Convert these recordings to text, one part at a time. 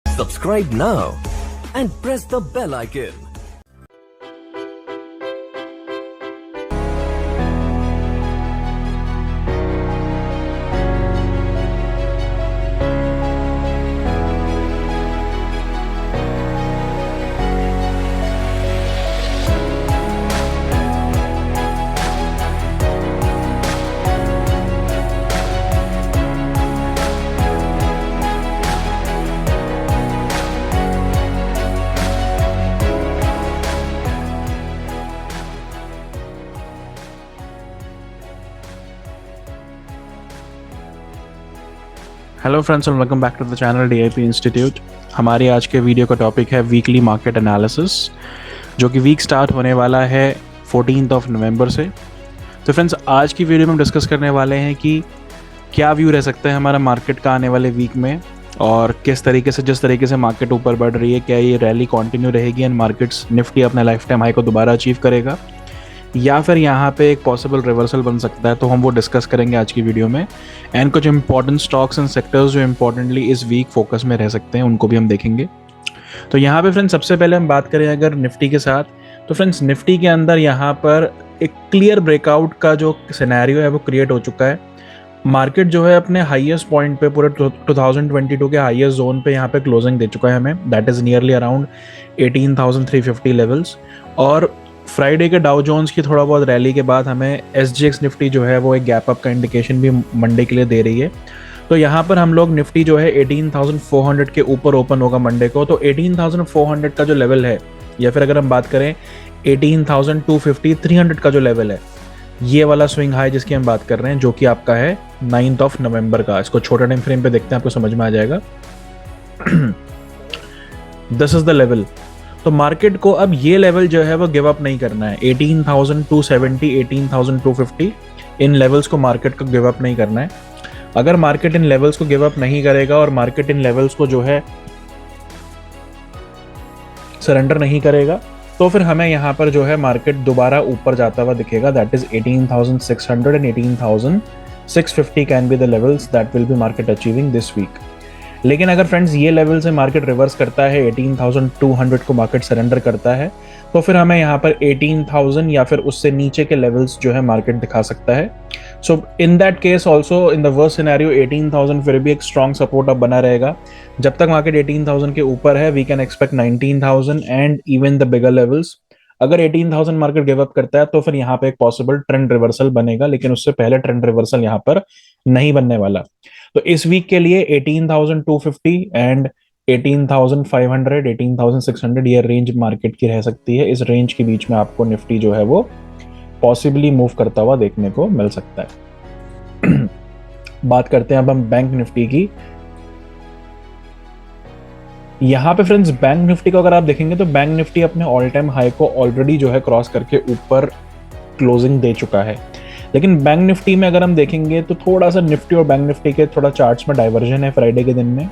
Subscribe now and press the bell icon. Hello friends and welcome back to the channel DIP institute. हमारी आज के video का topic है weekly market analysis, जो कि week start होने वाला है 14 नवंबर से। तो फ्रेंड्स, आज की वीडियो में हम डिस्कस करने वाले हैं कि क्या व्यू रह सकता है हमारा मार्केट का आने वाले वीक में, और किस तरीके से जिस तरीके से मार्केट ऊपर बढ़ रही है, क्या ये रैली कंटिन्यू रहेगी एंड मार्केट्स निफ्टी अपने लाइफ टाइम हाई को दोबारा अचीव करेगा, या फिर यहाँ पे एक पॉसिबल रिवर्सल बन सकता है। तो हम वो डिस्कस करेंगे आज की वीडियो में। एंड कुछ इंपॉर्टेंट स्टॉक्स एंड सेक्टर्स जो इंपॉर्टेंटली इस वीक फोकस में रह सकते हैं, उनको भी हम देखेंगे। तो यहाँ पे फ्रेंड्स, सबसे पहले हम बात करें अगर निफ्टी के साथ, तो फ्रेंड्स निफ्टी के अंदर यहाँ पर एक क्लियर ब्रेकआउट का जो सिनेरियो है वो क्रिएट हो चुका है। मार्केट जो है अपने हाईएस्ट पॉइंट पे, पूरे 2022 के हाईएस्ट जोन पे यहाँ पे क्लोजिंग दे चुका है हमें, that is nearly around 18,350 levels. और फ्राइडे के डाउ जोन्स की थोड़ा बहुत रैली के बाद हमें एसजीएक्स निफ्टी जो है वो एक गैप अप का इंडिकेशन भी मंडे के लिए दे रही है। तो यहाँ पर हम लोग निफ्टी जो है 18,400 के ऊपर ओपन होगा मंडे को। तो 18,400 का जो लेवल है, या फिर अगर हम बात करें 18,250 300 का जो लेवल है, ये वाला स्विंग हाई जिसकी हम बात कर रहे हैं, जो कि आपका है 9 नवंबर का। इसको छोटा टाइम फ्रेम पे देखते हैं, आपको समझ में आ जाएगा। This is the level. तो मार्केट को अब ये लेवल जो है वो गिव अप नहीं करना है। 18,270 18,250 इन लेवल्स को मार्केट को गिव अप नहीं करना है। अगर मार्केट इन लेवल्स को गिव अप नहीं करेगा और मार्केट इन लेवल्स को जो है सरेंडर नहीं करेगा, तो फिर हमें यहाँ पर जो है मार्केट दोबारा ऊपर जाता हुआ दिखेगा। That is 18,600 and 18,650 can be the levels that will be market achieving this week. लेकिन अगर फ्रेंड्स ये लेवल से मार्केट रिवर्स करता है, 18,200 को मार्केट सरेंडर करता है, तो फिर हमें यहाँ पर 18,000 या फिर उससे नीचे के लेवल्स जो है मार्केट दिखा सकता है। So in that case also, in the worst scenario, 18,000 फिर भी एक स्ट्रॉन्ग सपोर्ट अब बना रहेगा। जब तक मार्केट 18,000 के ऊपर है, we can expect 19,000 and even the bigger levels. अगर 18,000 मार्केट गिव अप करता है तो फिर यहाँ पे एक पॉसिबल ट्रेंड रिवर्सल बनेगा, लेकिन उससे पहले ट्रेंड रिवर्सल यहाँ पर नहीं बनने वाला। तो इस वीक के लिए 18,250 एंड 18,500 18,600 ये रेंज मार्केट की रह सकती है। इस रेंज के बीच में आपको निफ्टी जो है वो पॉसिबली मूव करता हुआ देखने को मिल सकता है। बात करते हैं अब हम बैंक निफ्टी की। यहाँ पे फ्रेंड्स बैंक निफ्टी को अगर आप देखेंगे तो बैंक निफ्टी अपने ऑल टाइम हाई को ऑलरेडी जो है क्रॉस करके ऊपर क्लोजिंग दे चुका है। लेकिन बैंक निफ्टी में अगर हम देखेंगे तो थोड़ा सा निफ्टी और बैंक निफ्टी के थोड़ा चार्ट्स में डाइवर्जन है फ्राइडे के दिन में।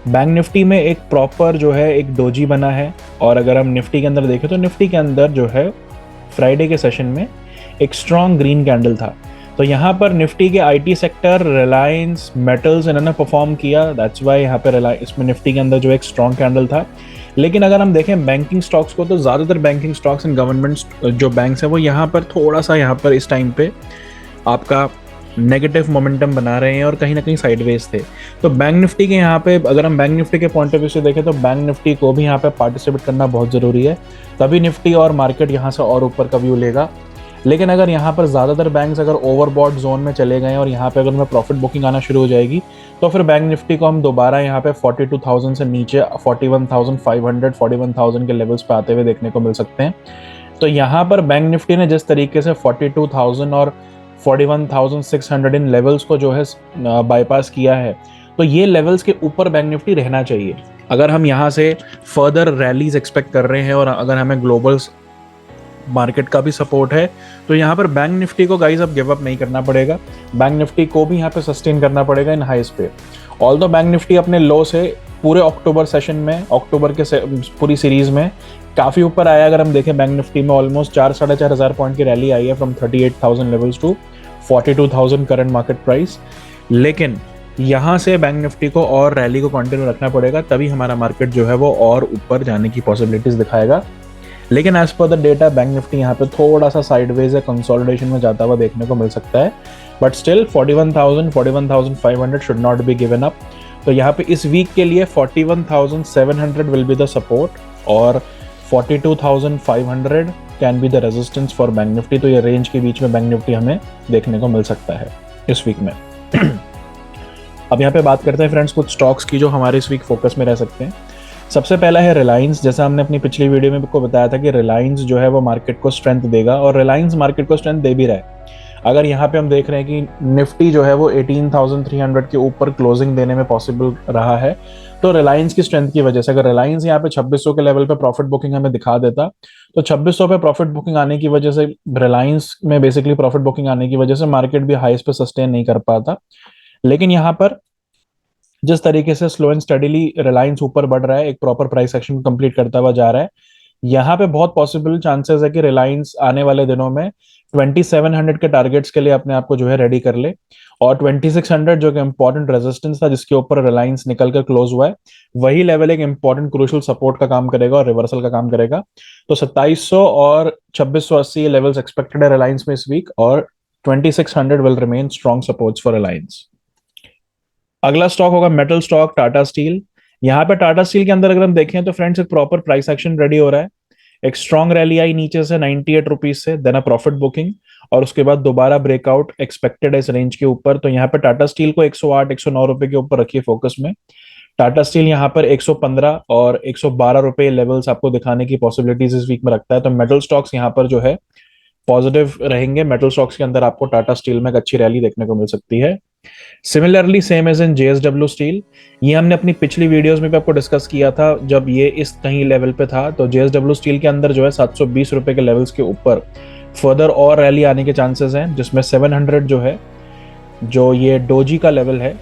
बैंक निफ्टी में एक प्रॉपर जो है एक डोजी बना है, और अगर हम निफ्टी के अंदर देखें तो निफ्टी के अंदर जो है फ्राइडे के सेशन में एक स्ट्रॉन्ग ग्रीन कैंडल था। तो यहाँ पर निफ्टी के आईटी सेक्टर, रिलायंस, मेटल्स इन्होंने परफॉर्म किया। दैट्स वाई यहाँ पे इसमें निफ्टी के अंदर जो एक स्ट्रॉन्ग कैंडल था। लेकिन अगर हम देखें बैंकिंग स्टॉक्स को, तो ज़्यादातर बैंकिंग स्टॉक्स एंड गवर्नमेंट जो बैंक्स हैं वो यहाँ पर थोड़ा सा यहाँ पर इस टाइम पे आपका नेगेटिव मोमेंटम बना रहे हैं और कहीं ना कहीं साइडवेज थे। तो बैंक निफ्टी के यहाँ पे अगर हम बैंक निफ्टी के पॉइंट ऑफ व्यू से देखें तो बैंक निफ्टी को भी यहाँ पे पार्टिसिपेट करना बहुत ज़रूरी है, तभी निफ्टी और मार्केट यहाँ से और ऊपर का व्यू लेगा। लेकिन अगर यहाँ पर ज़्यादातर बैंक्स अगर ओवरबॉट जोन में चले गए और यहाँ पे अगर उनमें प्रॉफिट बुकिंग आना शुरू हो जाएगी, तो फिर बैंक निफ्टी को हम दोबारा यहाँ पे 42,000 से नीचे 41,500 41,000 के लेवल्स पे आते हुए देखने को मिल सकते हैं। तो यहाँ पर बैंक निफ्टी ने जिस तरीके से 42,000 और 41,600 इन लेवल्स को जो है बाईपास किया है, तो ये लेवल्स के ऊपर बैंक निफ्टी रहना चाहिए। अगर हम यहाँ से फर्दर रैलीज एक्सपेक्ट कर रहे हैं और अगर हमें ग्लोबल मार्केट का भी सपोर्ट है, तो यहाँ पर बैंक निफ्टी को गाइस अब गिव अप नहीं करना पड़ेगा। बैंक निफ्टी को भी यहाँ पे सस्टेन करना पड़ेगा इन हाइस पे। ऑल्दो बैंक निफ्टी अपने लो से पूरे अक्टूबर सेशन में, अक्टूबर के पूरी सीरीज में काफ़ी ऊपर आया। अगर हम देखें बैंक निफ्टी में ऑलमोस्ट 4-4.5 हज़ार पॉइंट की रैली आई है from 38,000 levels to 42,000 current market price. लेकिन यहाँ से बैंक निफ्टी को और रैली को कंटिन्यू रखना पड़ेगा, तभी हमारा मार्केट जो है वो और ऊपर जाने की पॉसिबिलिटीज दिखाएगा। लेकिन as per the data bank Nifty यहाँ पे थोड़ा सा साइडवेज या कंसोलिडेशन में जाता हुआ देखने को मिल सकता है, but still 41,000 41,500 should not be given up. तो यहाँ पे इस वीक के लिए 41,700 विल बी द सपोर्ट और 42,500 can be the resistance for bank Nifty. तो ये रेंज के बीच में बैंक निफ्टी हमें देखने को मिल सकता है इस वीक में। अब यहाँ पे बात करते हैं फ्रेंड्स कुछ स्टॉक्स की जो हमारे इस वीक फोकस में रह सकते हैं। सबसे पहला है रिलायंस। जैसा हमने अपनी पिछली वीडियो में आपको बताया था कि रिलायंस जो है वो मार्केट को स्ट्रेंथ देगा, और रिलायंस मार्केट को स्ट्रेंथ दे भी रहा है। अगर यहाँ पे हम देख रहे हैं कि निफ्टी जो है वो 18,300 के ऊपर क्लोजिंग देने में पॉसिबल रहा है, तो रिलायंस की स्ट्रेंथ की वजह से। अगर रिलायंस यहाँ पे 2600 के लेवल पे प्रॉफिट बुकिंग हमें दिखा देता, तो 2600 पे प्रॉफिट बुकिंग आने की वजह से, रिलायंस में बेसिकली प्रॉफिट बुकिंग आने की वजह से मार्केट भी हाईस पे सस्टेन नहीं कर पाता। लेकिन यहाँ पर जिस तरीके से स्लो एंड स्टडीली रिलायंस ऊपर बढ़ रहा है, एक प्रॉपर प्राइस एक्शन कंप्लीट करता हुआ जा रहा है, यहाँ पे बहुत पॉसिबल चांसेस है कि रिलायंस आने वाले दिनों में 2700 के टारगेट्स के लिए अपने आप को जो है रेडी कर ले, और 2600 जो कि इंपॉर्टेंट रेजिस्टेंस था जिसके ऊपर रिलायंस निकल कर क्लोज हुआ है, वही लेवल एक इंपॉर्टेंट क्रूशियल सपोर्ट का काम करेगा और रिवर्सल का काम करेगा। तो 2700 और 2680 लेवल्स एक्सपेक्टेड है रिलायंस में इस वीक, और 2600 will remain strong supports for Reliance. अगला स्टॉक होगा मेटल स्टॉक टाटा स्टील। यहाँ पे टाटा स्टील के अंदर अगर हम देखें तो फ्रेंड्स एक प्रॉपर प्राइस एक्शन रेडी हो रहा है। एक स्ट्रॉन्ग रैली आई नीचे से 98 रुपीज से, देन अ प्रॉफिट बुकिंग, और उसके बाद दोबारा ब्रेकआउट एक्सपेक्टेड है इस रेंज के ऊपर। तो यहाँ पे टाटा स्टील को 108 109 रुपए के ऊपर रखिए फोकस में। टाटा स्टील यहाँ पर 115 और 112 रुपए लेवल्स आपको दिखाने की पॉसिबिलिटीज इस वीक में रखता है। तो मेटल स्टॉक्स यहाँ पर जो है पॉजिटिव रहेंगे। मेटल स्टॉक्स के अंदर आपको टाटा स्टील में एक अच्छी रैली देखने को मिल सकती है। Similarly same as in JSW steel, ये हमने अपनी पिछली वीडियोस में भी आपको डिस्कस किया था जब ये इस कहीं लेवल पे था। तो जेएसडब्ल्यू स्टील के अंदर जो है 720 रुपए के लेवल्स के ऊपर फर्दर और रैली आने के चांसेस हैं, जिसमें 700 जो है, जो ये डोजी का लेवल है,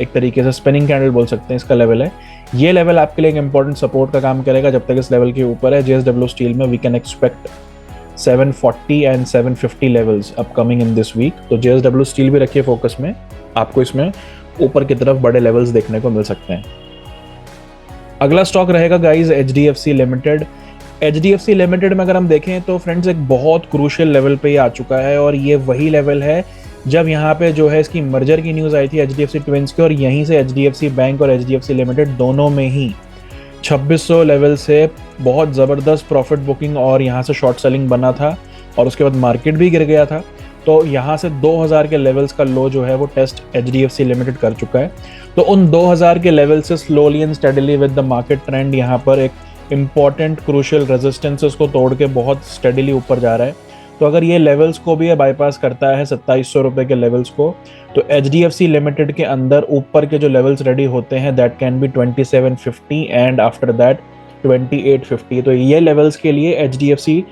एक तरीके से स्पिनिंग कैंडल बोल सकते हैं इसका लेवल है, ये लेवल आपके लिए एक इंपॉर्टेंट सपोर्ट का काम करेगा। जब तक इस लेवल के ऊपर है जेएसडब्ल्यू स्टील में, we can expect 740 and 750 levels upcoming in this week. तो जेएसडब्ल्यू स्टील भी रखिए फोकस में, आपको इसमें ऊपर की तरफ बड़े लेवल्स देखने को मिल सकते हैं। अगला स्टॉक रहेगा guys HDFC limited. HDFC limited में अगर हम देखें तो फ्रेंड्स एक बहुत क्रूशियल लेवल पे ये आ चुका है, और ये वही लेवल है जब यहाँ पे जो है इसकी मर्जर की न्यूज आई थी एचडीएफसी ट्विंस की, और यहीं से एचडीएफसी बैंक और एचडीएफसी लिमिटेड दोनों में ही 2600 लेवल से बहुत ज़बरदस्त प्रॉफिट बुकिंग और यहाँ से शॉर्ट सेलिंग बना था, और उसके बाद मार्केट भी गिर गया था। तो यहाँ से 2000 के लेवल्स का लो जो है वो टेस्ट एचडीएफसी लिमिटेड कर चुका है। तो उन 2000 के लेवल से slowly and steadily with the market trend यहाँ पर एक इंपॉर्टेंट क्रूशियल रेजिस्टेंसेस को तोड़ के बहुत स्टेडीली ऊपर जा रहा है। तो अगर ये लेवल्स को भी बाईपास करता है 2700 रुपए के लेवल्स को, तो एचडीएफसी लिमिटेड के अंदर ऊपर के जो लेवल्स रेडी होते हैं that can be 2750 and after that 2850। तो ये लेवल्स के लिए एचडीएफसी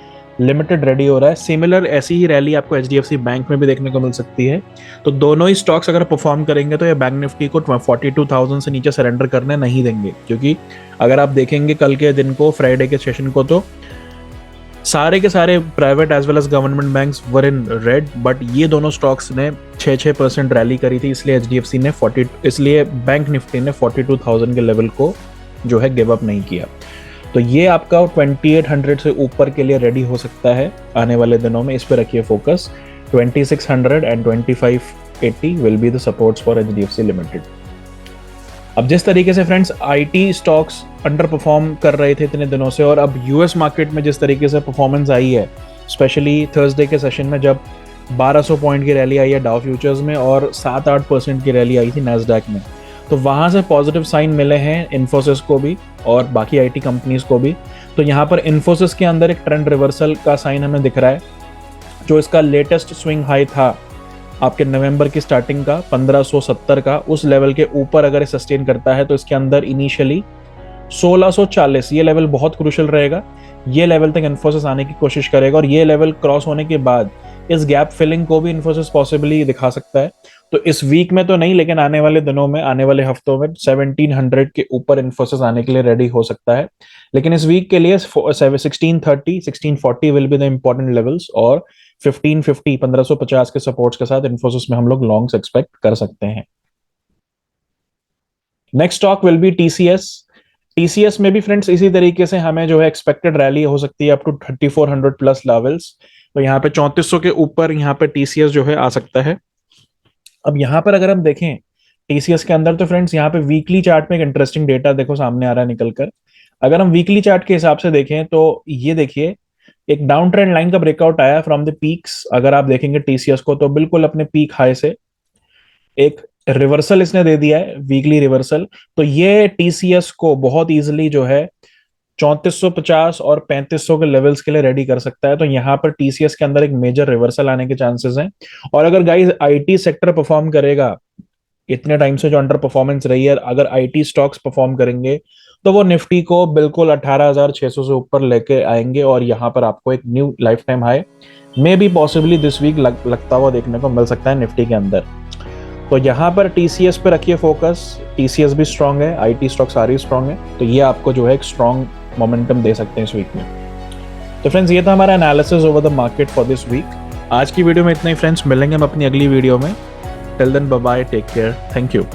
लिमिटेड रेडी हो रहा है। सिमिलर ऐसी ही रैली आपको एचडीएफसी बैंक में भी देखने को मिल सकती है। तो दोनों ही स्टॉक्स अगर परफॉर्म करेंगे तो ये बैंक निफ्टी को 42,000 से नीचे सरेंडर करने नहीं देंगे, क्योंकि अगर आप देखेंगे कल के दिन को, फ्राइडे के सेशन को, तो सारे के सारे private as well as government banks were in red, but ये दोनों स्टॉक्स ने 6% रैली करी थी। इसलिए एचडीएफसी ने इसलिए बैंक निफ्टी ने 42,000 के लेवल को जो है गिव अप नहीं किया। तो ये आपका 2800 से ऊपर के लिए रेडी हो सकता है आने वाले दिनों में, इस पे रखिए focus. 2600 and 2580 will be the supports for HDFC limited. अब जिस तरीके से friends IT stocks under perform कर रहे थे इतने दिनों से, और अब यूएस मार्केट में जिस तरीके से परफॉर्मेंस आई है, स्पेशली थर्सडे के सेशन में जब 1200 पॉइंट की रैली आई है डाउ फ्यूचर्स में और 7-8% की रैली आई थी नैस्डैक में, तो वहाँ से पॉजिटिव साइन मिले हैं इन्फोसिस को भी और बाकी आईटी कंपनीज को भी। तो यहाँ पर इन्फोसिस के अंदर एक ट्रेंड रिवर्सल का साइन हमें दिख रहा है। जो इसका लेटेस्ट स्विंग हाई था आपके नवंबर की स्टार्टिंग का 1570 का, उस लेवल के ऊपर अगर सस्टेन करता है तो इसके अंदर इनिशियली 1640 ये लेवल बहुत क्रूशियल रहेगा। ये लेवल तक इन्फोसिस आने की कोशिश करेगा, और ये लेवल क्रॉस होने के बाद इस गैप फिलिंग को भी इन्फोसिस पॉसिबली दिखा सकता है। तो इस वीक में तो नहीं, लेकिन आने वाले दिनों में, आने वाले हफ्तों में 1700 के ऊपर इन्फोसिस आने के लिए रेडी हो सकता है। लेकिन इस वीक के लिए 1630 1640 will be the important levels, और 1550 1550 के सपोर्ट्स के साथ इन्फोसिस में हम लोग लॉन्ग्स एक्सपेक्ट कर सकते हैं। Next stock will be TCS. TCS में भी फ्रेंड्स इसी तरीके से हमें जो है एक्सपेक्टेड रैली हो सकती है अप टू 3400 प्लस लेवल्स। तो यहाँ पे 3400 के ऊपर यहाँ पे टीसीएस जो है आ सकता है। अब यहाँ पर अगर हम देखें टीसीएस के अंदर, तो फ्रेंड्स यहाँ पे वीकली चार्ट में एक इंटरेस्टिंग डेटा देखो सामने आ रहा है निकल कर। अगर हम वीकली चार्ट के हिसाब से देखें तो ये देखिए एक डाउन ट्रेंड लाइन का ब्रेकआउट आया फ्रॉम द पीक्स। अगर आप देखेंगे टीसीएस को तो बिल्कुल अपने पीक हाई से एक रिवर्सल इसने दे दिया है, वीकली रिवर्सल। तो ये टीसीएस को बहुत इजीली जो है 3450 और 3500 के लेवल्स के लिए रेडी कर सकता है। तो यहाँ पर टीसीएस के अंदर एक मेजर रिवर्सल आने के चांसेस हैं। और अगर गाइस आईटी सेक्टर परफॉर्म करेगा, इतने टाइम से जो अंडर परफॉर्मेंस रही है, अगर आईटी स्टॉक्स परफॉर्म करेंगे तो वो निफ्टी को बिल्कुल 18,600 से ऊपर लेके आएंगे और यहाँ पर आपको एक new lifetime high may be possibly this week लगता हुआ देखने को मिल सकता है निफ्टी के अंदर। तो यहाँ पर टीसीएस पे रखिए फोकस। टीसीएस भी स्ट्रांग है, आईटी स्टॉक सारी स्ट्रांग है, तो ये आपको जो है एक स्ट्रांग मोमेंटम दे सकते हैं इस वीक में। तो फ्रेंड्स ये था हमारा analysis over the market for this week. आज की वीडियो में इतना ही फ्रेंड्स, मिलेंगे हम अपनी अगली वीडियो में। Till then bye bye, take care, thank you.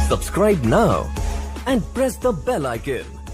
Subscribe now and press the bell icon.